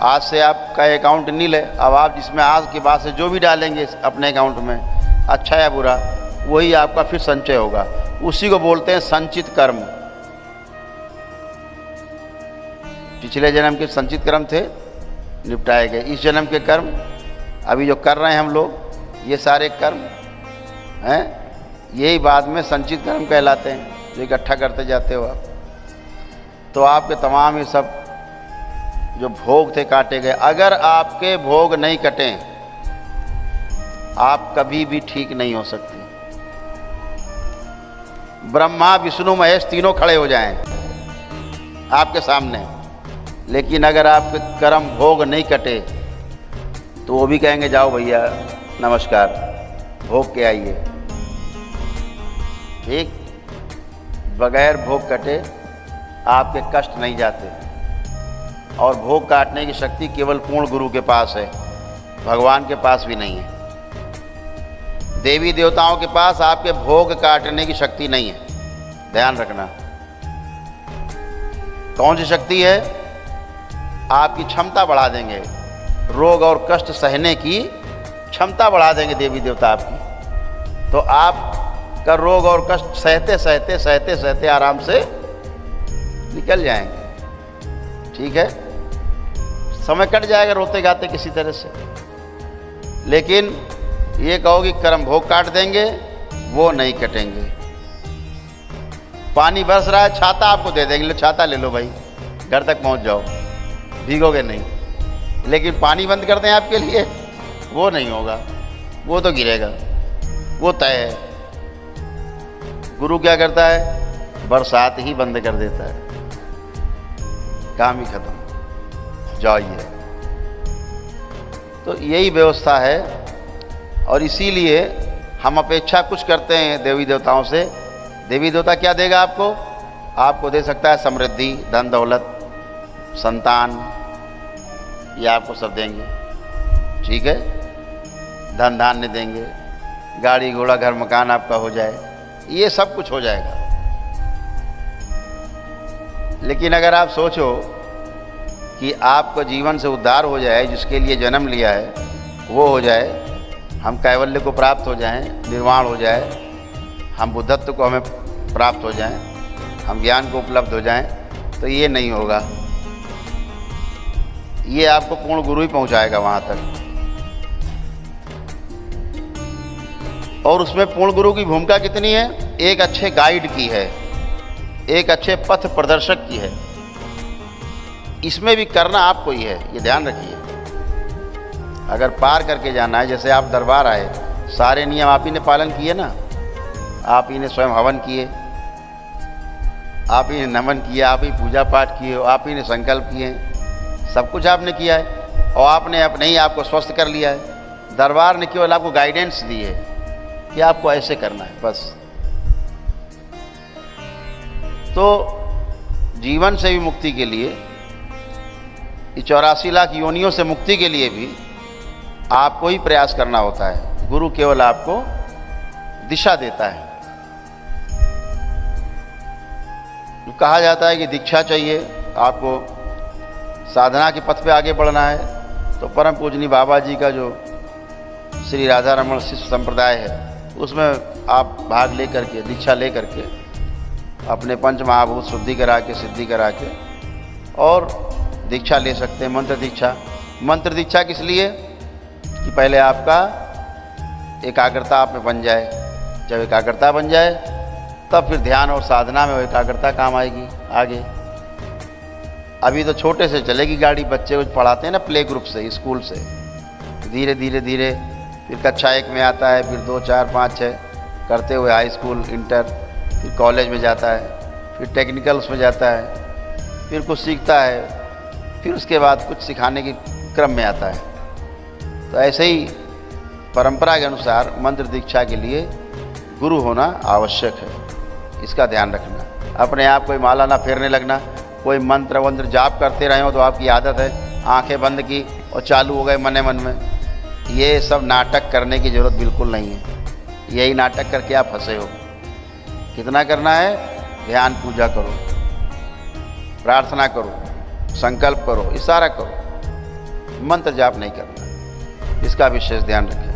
आज से आपका अकाउंट नील है, अब आप जिसमें आज के बाद से जो भी डालेंगे अपने अकाउंट में, अच्छा या बुरा, वही आपका फिर संचय होगा। उसी को बोलते हैं संचित कर्म। पिछले जन्म के संचित कर्म थे, निपटाए गए। इस जन्म के कर्म अभी जो कर रहे हैं हम लोग, ये सारे कर्म हैं, यही बाद में संचित कर्म कहलाते हैं, जो इकट्ठा करते जाते हो आप। तो आपके तमाम ये सब जो भोग थे काटे गए। अगर आपके भोग नहीं कटें, आप कभी भी ठीक नहीं हो सकते। ब्रह्मा विष्णु महेश तीनों खड़े हो जाएं आपके सामने, लेकिन अगर आपके कर्म भोग नहीं कटे तो वो भी कहेंगे जाओ भैया नमस्कार, भोग के आइए। ठीक, बगैर भोग कटे आपके कष्ट नहीं जाते। और भोग काटने की शक्ति केवल पूर्ण गुरु के पास है, भगवान के पास भी नहीं है। देवी देवताओं के पास आपके भोग काटने की शक्ति नहीं है, ध्यान रखना। कौन सी शक्ति है? आपकी क्षमता बढ़ा देंगे, रोग और कष्ट सहने की क्षमता बढ़ा देंगे देवी देवता आपकी। तो आपका रोग और कष्ट सहते सहते सहते सहते आराम से निकल जाएंगे। ठीक है, समय कट जाएगा रोते गाते किसी तरह से। लेकिन ये कहो कि कर्म भोग काट देंगे, वो नहीं कटेंगे। पानी बरस रहा है, छाता आपको दे देंगे, लो छाता ले लो भाई, घर तक पहुंच जाओ, भीगोगे नहीं। लेकिन पानी बंद कर दें आपके लिए, वो नहीं होगा, वो तो गिरेगा, वो तय है। गुरु क्या करता है? बरसात ही बंद कर देता है, काम ही खत्म, जाइए। तो यही व्यवस्था है। और इसीलिए हम अपेक्षा कुछ करते हैं देवी देवताओं से। देवी देवता क्या देगा आपको? आपको दे सकता है समृद्धि, धन दौलत, संतान, ये आपको सब देंगे। ठीक है, धन धान्य देंगे, गाड़ी घोड़ा घर मकान आपका हो जाए, ये सब कुछ हो जाएगा। लेकिन अगर आप सोचो कि आपको जीवन से उद्धार हो जाए, जिसके लिए जन्म लिया है वो हो जाए, हम कैवल्य को प्राप्त हो जाएं, निर्वाण हो जाए, हम बुद्धत्व को हमें प्राप्त हो जाएं, हम ज्ञान को उपलब्ध हो जाएं, तो ये नहीं होगा। ये आपको पूर्ण गुरु ही पहुंचाएगा वहाँ तक। और उसमें पूर्ण गुरु की भूमिका कितनी है? एक अच्छे गाइड की है, एक अच्छे पथ प्रदर्शक की है। इसमें भी करना आपको ही है, ये ध्यान रखिए। अगर पार करके जाना है, जैसे आप दरबार आए, सारे नियम आप ही ने पालन किए ना, आप ही ने स्वयं हवन किए, आप ही ने नमन किया, आप ही पूजा पाठ किए, आप ही ने संकल्प किए, सब कुछ आपने किया है। और आपने अपने ही आपको स्वस्थ कर लिया है। दरबार ने केवल आपको गाइडेंस दी है कि आपको ऐसे करना है, बस। तो जीवन से भी मुक्ति के लिए, 84 लाख योनियों से मुक्ति के लिए भी आपको ही प्रयास करना होता है। गुरु केवल आपको दिशा देता है। कहा जाता है कि दीक्षा चाहिए आपको, साधना के पथ पे आगे बढ़ना है, तो परम पूजनीय बाबा जी का जो श्री राधा रमण शिष्य संप्रदाय है, उसमें आप भाग ले करके, दीक्षा ले करके, अपने पंच महाभूत शुद्धि करा के, सिद्धि करा के, और दीक्षा ले सकते हैं, मंत्र दीक्षा। मंत्र दीक्षा किस लिए? कि पहले आपका एकाग्रता आप में बन जाए। जब एकाग्रता बन जाए तब फिर ध्यान और साधना में वो एकाग्रता काम आएगी आगे। अभी तो छोटे से चलेगी गाड़ी, बच्चे को पढ़ाते हैं ना प्ले ग्रुप से, स्कूल से, धीरे धीरे धीरे फिर कक्षा 1 में आता है, फिर 2, 4, 5, 6 करते हुए हाई स्कूल, इंटर, फिर कॉलेज में जाता है, फिर टेक्निकल उसमें जाता है, फिर कुछ सीखता है, फिर उसके बाद कुछ सिखाने के क्रम में आता है। तो ऐसे ही परंपरा के अनुसार मंत्र दीक्षा के लिए गुरु होना आवश्यक है, इसका ध्यान रखना। अपने आप कोई माला ना फेरने लगना, कोई मंत्र वंत्र जाप करते रहे हो तो आपकी आदत है, आंखें बंद की और चालू हो गए मने मन में, ये सब नाटक करने की ज़रूरत बिल्कुल नहीं है। यही नाटक करके आप फंसे हो। कितना करना है? ध्यान पूजा करो, प्रार्थना करो, संकल्प करो, इशारा करो, मंत्र जाप नहीं करना, इसका विशेष ध्यान रखें।